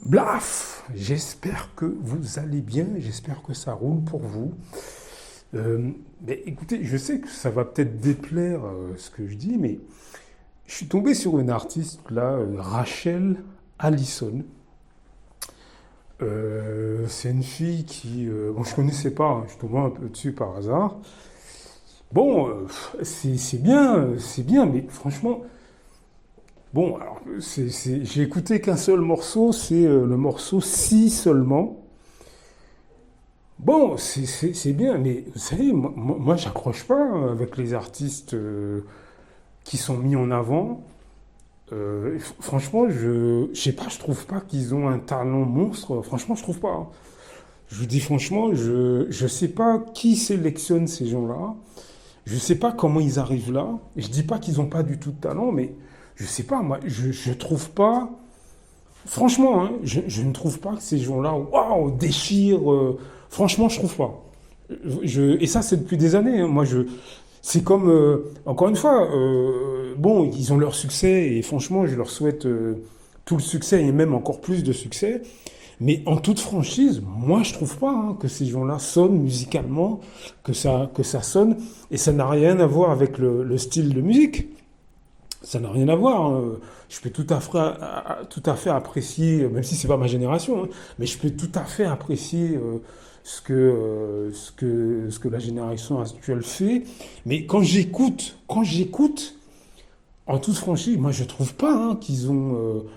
Blaf! J'espère que vous allez bien, j'espère que ça roule pour vous. Mais écoutez, je sais que ça va peut-être déplaire ce que je dis, mais je suis tombé sur une artiste là, Rachel Allison. C'est une fille qui, bon, je connaissais pas, hein, je suis tombé un peu dessus par hasard. Bon, c'est bien, mais franchement, bon, alors j'ai écouté qu'un seul morceau, c'est le morceau Si seulement. Bon, c'est bien, mais vous savez, moi j'accroche pas avec les artistes qui sont mis en avant. Franchement, je sais pas, je trouve pas qu'ils ont un talent monstre. Franchement, je trouve pas, hein. Je vous dis franchement, je sais pas qui sélectionne ces gens-là. Je sais pas comment ils arrivent là. Je dis pas qu'ils ont pas du tout de talent, mais je sais pas, moi, je trouve pas. Franchement, hein, je ne trouve pas que ces gens-là, waouh, déchirent. Franchement, je trouve pas. Et ça, c'est depuis des années, hein. C'est comme, encore une fois, bon, ils ont leur succès et franchement, je leur souhaite tout le succès et même encore plus de succès. Mais en toute franchise, moi, je trouve pas, hein, que ces gens-là sonnent musicalement, que ça sonne, et ça n'a rien à voir avec le style de musique. Ça n'a rien à voir, hein. Je peux tout à fait apprécier, même si c'est pas ma génération, hein, mais je peux tout à fait apprécier ce que la génération actuelle fait. Mais quand j'écoute, en toute franchise, moi je trouve pas, hein, qu'ils ont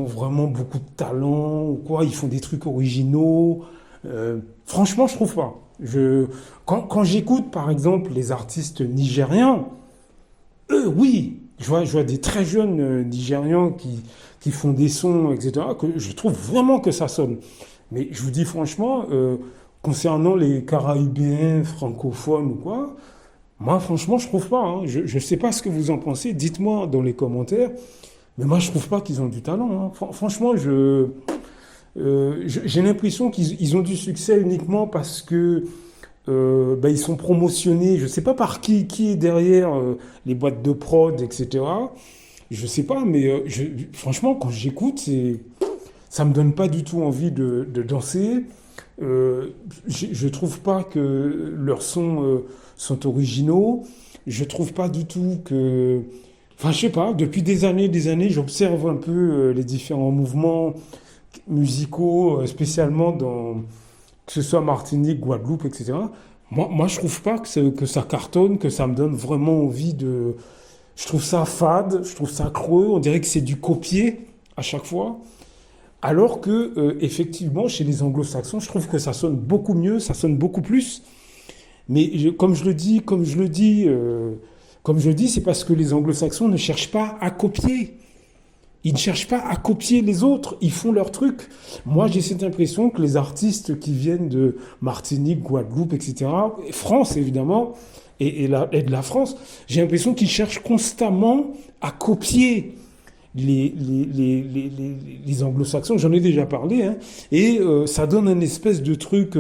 vraiment beaucoup de talent ou quoi. Ils font des trucs originaux. Franchement, je trouve pas. Quand j'écoute par exemple les artistes nigériens, eux, oui, je vois des très jeunes Nigérians qui font des sons, etc., que je trouve vraiment que ça sonne. Mais je vous dis franchement, concernant les Caraïbéens francophones ou quoi, moi franchement, je trouve pas, hein. Je ne sais pas ce que vous en pensez, dites-moi dans les commentaires, mais moi je trouve pas qu'ils ont du talent, hein. Franchement, j'ai l'impression qu'ils ont du succès uniquement parce que ben, ils sont promotionnés, je ne sais pas par qui est derrière les boîtes de prod, etc. Je ne sais pas, mais franchement, quand j'écoute, ça ne me donne pas du tout envie de danser. Je ne trouve pas que leurs sons sont originaux. Je ne trouve pas du tout que... Enfin, je sais pas, depuis des années, j'observe un peu les différents mouvements musicaux, spécialement que ce soit Martinique, Guadeloupe, etc. Moi je trouve pas que ça cartonne, que ça me donne vraiment envie de... Je trouve ça fade, je trouve ça creux, on dirait que c'est du copier à chaque fois. Alors que, effectivement, chez les anglo-saxons, je trouve que ça sonne beaucoup mieux, ça sonne beaucoup plus. Mais comme je le dis, c'est parce que les anglo-saxons ne cherchent pas à copier. Ils ne cherchent pas à copier les autres, ils font leur truc. Moi, j'ai cette impression que les artistes qui viennent de Martinique, Guadeloupe, etc., et France évidemment, et de la France, j'ai l'impression qu'ils cherchent constamment à copier les anglo-saxons, j'en ai déjà parlé, hein, et ça donne un espèce de truc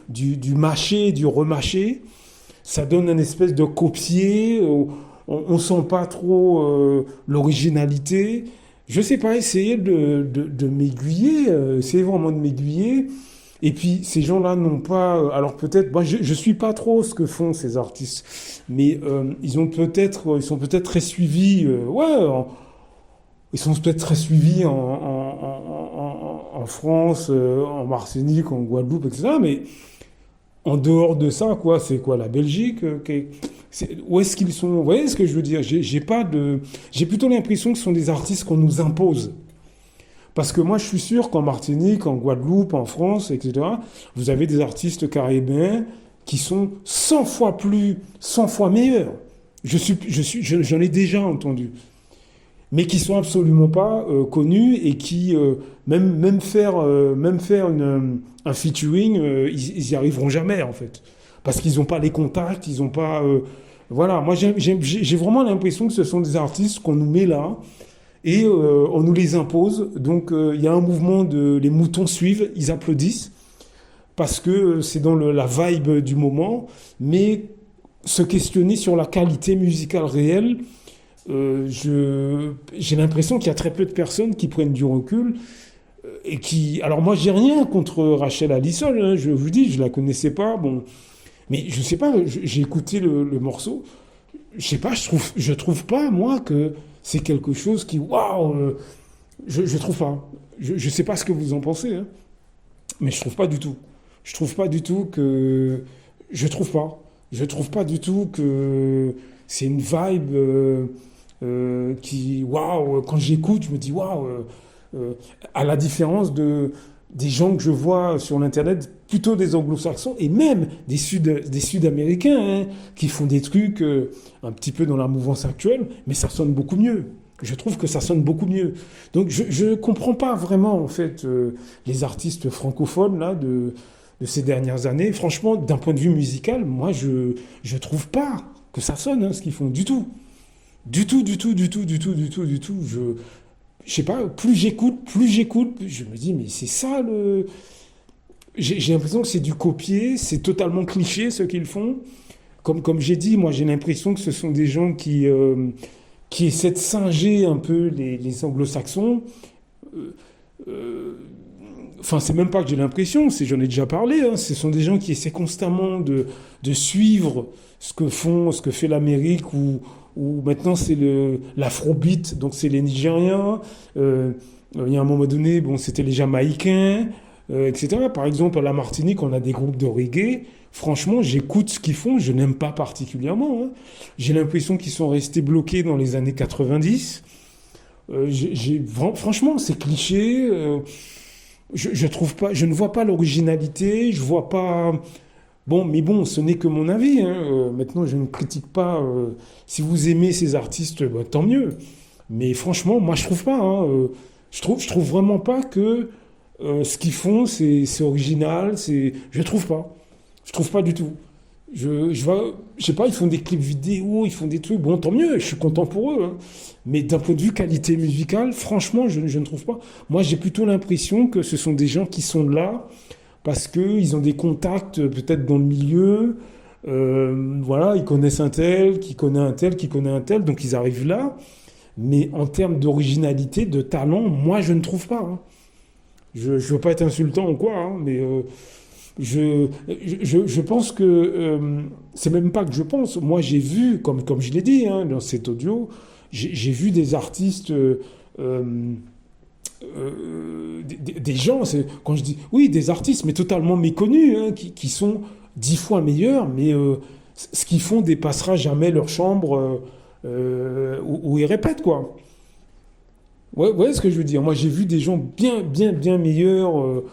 du mâché, du remâché, ça donne un espèce de copier, on sent pas trop l'originalité. Je sais pas, essayer de m'aiguiller, essayer vraiment de m'aiguiller. Et puis ces gens-là n'ont pas, alors peut-être, moi je suis pas trop ce que font ces artistes, mais ils sont peut-être très suivis, ils sont peut-être très suivis en France, en Martinique, en Guadeloupe, etc. Mais en dehors de ça, quoi, c'est quoi la Belgique, où est-ce qu'ils sont? Vous voyez ce que je veux dire? J'ai plutôt l'impression que ce sont des artistes qu'on nous impose. Parce que moi, je suis sûr qu'en Martinique, en Guadeloupe, en France, etc., vous avez des artistes caribéens qui sont 100 fois meilleurs. J'en ai déjà entendu, mais qui sont absolument pas connus et qui même faire un featuring, ils y arriveront jamais en fait, parce qu'ils n'ont pas les contacts, ils n'ont pas voilà. Moi j'ai vraiment l'impression que ce sont des artistes qu'on nous met là et on nous les impose. Donc il y a un mouvement de les moutons suivent, ils applaudissent parce que c'est dans la vibe du moment, mais se questionner sur la qualité musicale réelle, j'ai l'impression qu'il y a très peu de personnes qui prennent du recul. et qui... Alors moi, j'ai rien contre Rachel Allison, hein, je vous dis, je la connaissais pas, bon... Mais je sais pas, j'ai écouté le morceau, je sais pas, je trouve pas, moi, que c'est quelque chose qui... Waouh je trouve pas. Je sais pas ce que vous en pensez, hein, mais je trouve pas du tout. Je trouve pas du tout que... Je trouve pas. Je trouve pas du tout que c'est une vibe qui... Waouh quand j'écoute, je me dis waouh euh, à la différence des gens que je vois sur l'internet, plutôt des anglo-saxons et même des sud-américains hein, qui font des trucs un petit peu dans la mouvance actuelle, mais ça sonne beaucoup mieux. Je trouve que ça sonne beaucoup mieux. Donc je ne comprends pas vraiment en fait les artistes francophones là de ces dernières années. Franchement, d'un point de vue musical, moi je trouve pas que ça sonne hein, ce qu'ils font du tout. Du tout, du tout, du tout, du tout, du tout, du tout. Je sais pas, plus j'écoute, je me dis mais c'est ça le... J'ai l'impression que c'est du copier, c'est totalement cliché ce qu'ils font. Comme j'ai dit, moi j'ai l'impression que ce sont des gens qui essaient de singer un peu les anglo-saxons. Euh, euh, Enfin, c'est même pas que j'ai l'impression, j'en ai déjà parlé, hein, ce sont des gens qui essaient constamment de suivre ce que fait l'Amérique, ou maintenant c'est l'afrobeat, donc c'est les Nigériens, il y a un moment donné, bon, c'était les Jamaïcains, etc. Par exemple, à la Martinique, on a des groupes de reggae. Franchement, j'écoute ce qu'ils font, je n'aime pas particulièrement. Hein. J'ai l'impression qu'ils sont restés bloqués dans les années 90. Franchement, c'est cliché. Je trouve pas, je ne vois pas l'originalité, je vois pas. Bon, mais bon, ce n'est que mon avis. Hein. Maintenant, je ne critique pas. Si vous aimez ces artistes, bah, tant mieux. Mais franchement, moi, je trouve pas. Hein. Je trouve vraiment pas que ce qu'ils font, c'est original. Je trouve pas. Je trouve pas du tout. Je sais pas, ils font des clips vidéo, ils font des trucs. Bon, tant mieux, je suis content pour eux. Hein. Mais d'un point de vue qualité musicale, franchement, je ne trouve pas. Moi, j'ai plutôt l'impression que ce sont des gens qui sont là parce qu'ils ont des contacts peut-être dans le milieu. Voilà, ils connaissent un tel, qui connaît un tel, qui connaît un tel, donc ils arrivent là. Mais en termes d'originalité, de talent, moi, je ne trouve pas. Hein. Je ne veux pas être insultant ou quoi, hein, mais je pense que c'est même pas que je pense. Moi, j'ai vu, comme je l'ai dit hein, dans cet audio, j'ai vu des artistes, des gens, quand je dis oui, des artistes, mais totalement méconnus, hein, qui sont 10 fois meilleurs, mais ce qu'ils font dépassera jamais leur chambre où ils répètent, quoi. Ouais, vous voyez ce que je veux dire? Moi, j'ai vu des gens bien, bien, bien meilleurs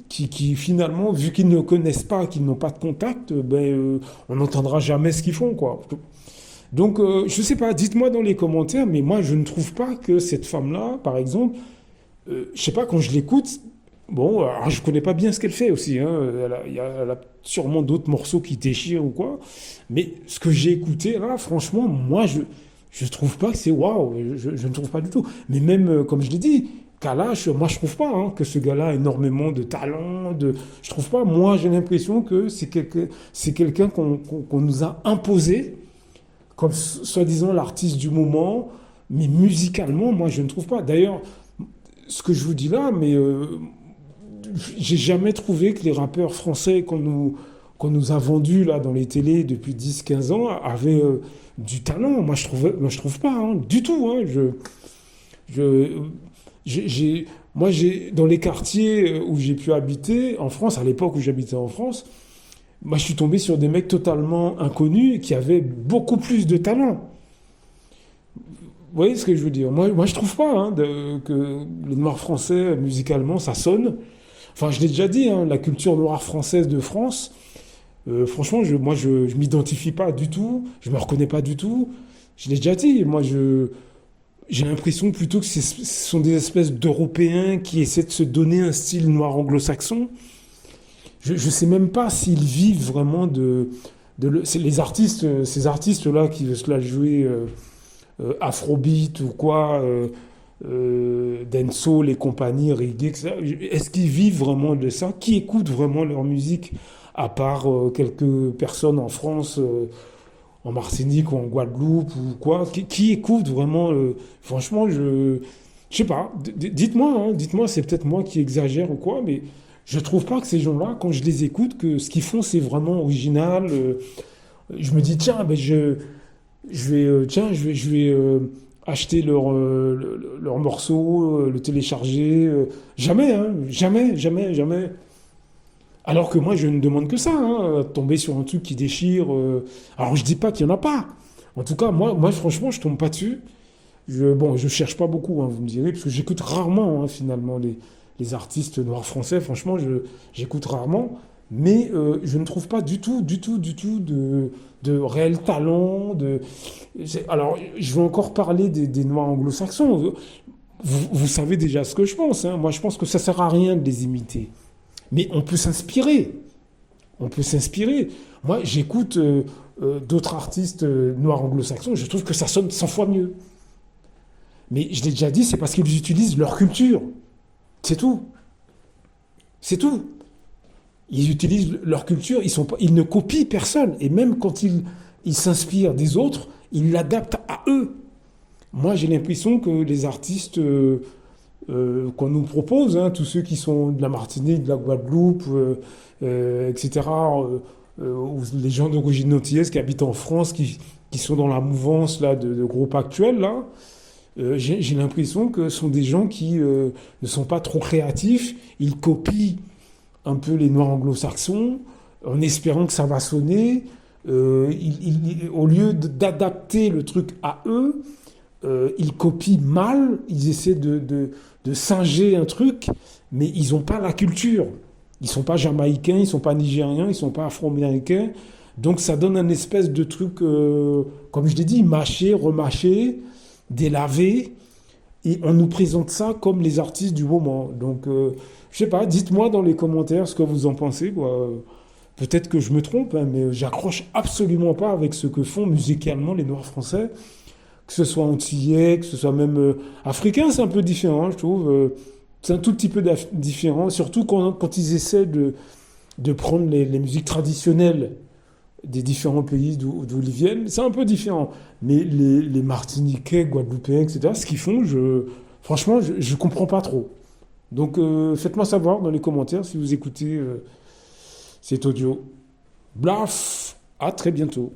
qui, finalement, vu qu'ils ne connaissent pas, qu'ils n'ont pas de contact, on n'entendra jamais ce qu'ils font, quoi. Donc, je sais pas, dites-moi dans les commentaires, mais moi, je ne trouve pas que cette femme-là, par exemple, je sais pas, quand je l'écoute, bon, alors, je connais pas bien ce qu'elle fait aussi, hein, elle a sûrement d'autres morceaux qui déchirent ou quoi, mais ce que j'ai écouté, là, franchement, moi, je trouve pas que c'est waouh, je ne trouve pas du tout. Mais même, comme je l'ai dit, Kalash, moi je trouve pas hein, que ce gars-là a énormément de talent. Je trouve pas. Moi j'ai l'impression que c'est quelqu'un qu'on nous a imposé comme soi-disant l'artiste du moment, mais musicalement, moi je ne trouve pas. D'ailleurs, ce que je vous dis là, mais j'ai jamais trouvé que les rappeurs français qu'on nous a vendus là dans les télés depuis 10 15 ans avaient du talent. Moi je trouve pas hein, du tout. Hein. Je, moi dans les quartiers où j'ai pu habiter en France, à l'époque où j'habitais en France, moi je suis tombé sur des mecs totalement inconnus qui avaient beaucoup plus de talent. Vous voyez ce que je veux dire? Moi je trouve pas hein, que les Noirs français musicalement ça sonne. Enfin, je l'ai déjà dit, hein, la culture noire française de France, franchement, moi, je m'identifie pas du tout, je me reconnais pas du tout. Je l'ai déjà dit, j'ai l'impression plutôt que ce sont des espèces d'Européens qui essaient de se donner un style noir anglo-saxon. Je ne sais même pas s'ils vivent vraiment c'est les artistes, ces artistes-là qui veulent se la jouer Afrobeat ou quoi, dancehall et compagnie, reggae, etc. Est-ce qu'ils vivent vraiment de ça? Qui écoute vraiment leur musique à part quelques personnes en France, en Martinique ou en Guadeloupe ou quoi? Qui écoute vraiment franchement, Je sais pas, dites-moi, hein, dites-moi, c'est peut-être moi qui exagère ou quoi, mais je trouve pas que ces gens-là, quand je les écoute, que ce qu'ils font, c'est vraiment original. Je me dis, tiens, ben je vais, tiens, je vais acheter leur morceau, le télécharger. Jamais, hein, jamais, jamais, jamais. Alors que moi, je ne demande que ça, hein, tomber sur un truc qui déchire. Alors, je dis pas qu'il y en a pas. En tout cas, moi franchement, je tombe pas dessus. Bon, je cherche pas beaucoup, hein, vous me direz, parce que j'écoute rarement, hein, finalement, les artistes noirs français. Franchement, j'écoute rarement. Mais je ne trouve pas du tout, du tout, du tout de réel talent. Alors, je vais encore parler des noirs anglo-saxons. Vous savez déjà ce que je pense, hein. Moi, je pense que ça sert à rien de les imiter. Mais on peut s'inspirer. On peut s'inspirer. Moi, j'écoute d'autres artistes noirs anglo-saxons, je trouve que ça sonne 100 fois mieux. Mais je l'ai déjà dit, c'est parce qu'ils utilisent leur culture. C'est tout. C'est tout. Ils utilisent leur culture, ils ne copient personne. Et même quand ils s'inspirent des autres, ils l'adaptent à eux. Moi, j'ai l'impression que les artistes qu'on nous propose, hein, tous ceux qui sont de la Martinique, de la Guadeloupe, etc., ou les gens d'origine antillaise qui habitent en France, qui sont dans la mouvance là, de groupes actuels, là, j'ai l'impression que ce sont des gens qui ne sont pas trop créatifs. Ils copient un peu les Noirs anglo-saxons en espérant que ça va sonner. Au lieu d'adapter le truc à eux, ils copient mal, ils essaient de singer un truc, mais ils n'ont pas la culture. Ils ne sont pas jamaïcains, ils ne sont pas nigériens, ils ne sont pas afro-américains. Donc ça donne un espèce de truc, comme je l'ai dit, mâché, remâché, délavé. Et on nous présente ça comme les artistes du moment. Donc, je sais pas, dites-moi dans les commentaires ce que vous en pensez, quoi. Peut-être que je me trompe, hein, mais j'accroche absolument pas avec ce que font musicalement les Noirs français, que ce soit antillais, que ce soit même africain, c'est un peu différent, hein, je trouve. C'est un tout petit peu différent, surtout quand ils essaient de prendre les musiques traditionnelles des différents pays d'où ils viennent. C'est un peu différent. Mais les Martiniquais, Guadeloupéens, etc., ce qu'ils font, franchement, je ne comprends pas trop. Donc, faites-moi savoir dans les commentaires si vous écoutez cet audio. Blaf! À très bientôt.